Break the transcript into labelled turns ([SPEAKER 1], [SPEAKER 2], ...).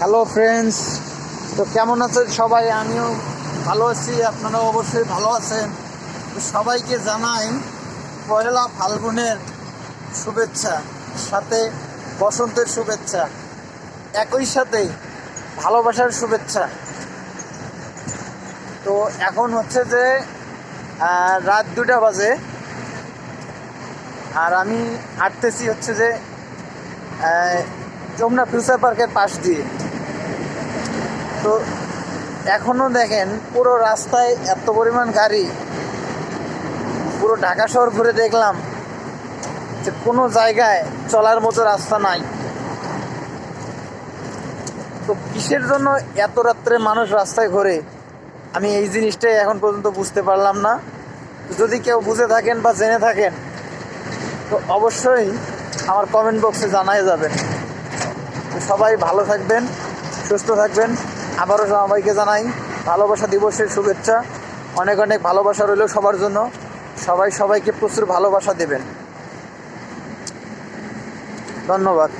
[SPEAKER 1] Hello friends, তো কেমন আছেন সবাই? আমিও ভালো আছি, আপনারাও অবশ্যই ভালো আছেন। তো সবাইকে জানাই পয়লা ফাল্গুনের শুভেচ্ছা, সাথে বসন্তের শুভেচ্ছা, একই সাথে ভালোবাসার শুভেচ্ছা। তো এখন হচ্ছে যে রাত 2টা বাজে, আর আমি হাঁটতেছি হচ্ছে যে যমুনা ফিউচার পার্কের পাশ দিয়ে। তো এখনও দেখেন পুরো রাস্তায় এত পরিমাণ গাড়ি, পুরো ঢাকা শহর ঘুরে দেখলাম যে কোনো জায়গায় চলার মতো রাস্তা নাই। তো কিসের জন্য এত রাত্রে মানুষ রাস্তায় ঘোরে, আমি এই জিনিসটাই এখন পর্যন্ত বুঝতে পারলাম না। যদি কেউ বুঝে থাকেন বা জেনে থাকেন তো অবশ্যই আমার কমেন্ট বক্সে জানাই যাবেন। তো সবাই ভালো থাকবেন, সুস্থ থাকবেন। আবারও সবাইকে জানাই ভালোবাসা দিবসের শুভেচ্ছা। অনেক অনেক ভালোবাসা রইল সবার জন্য। সবাই সবাইকে প্রচুর ভালোবাসা দেবেন। ধন্যবাদ।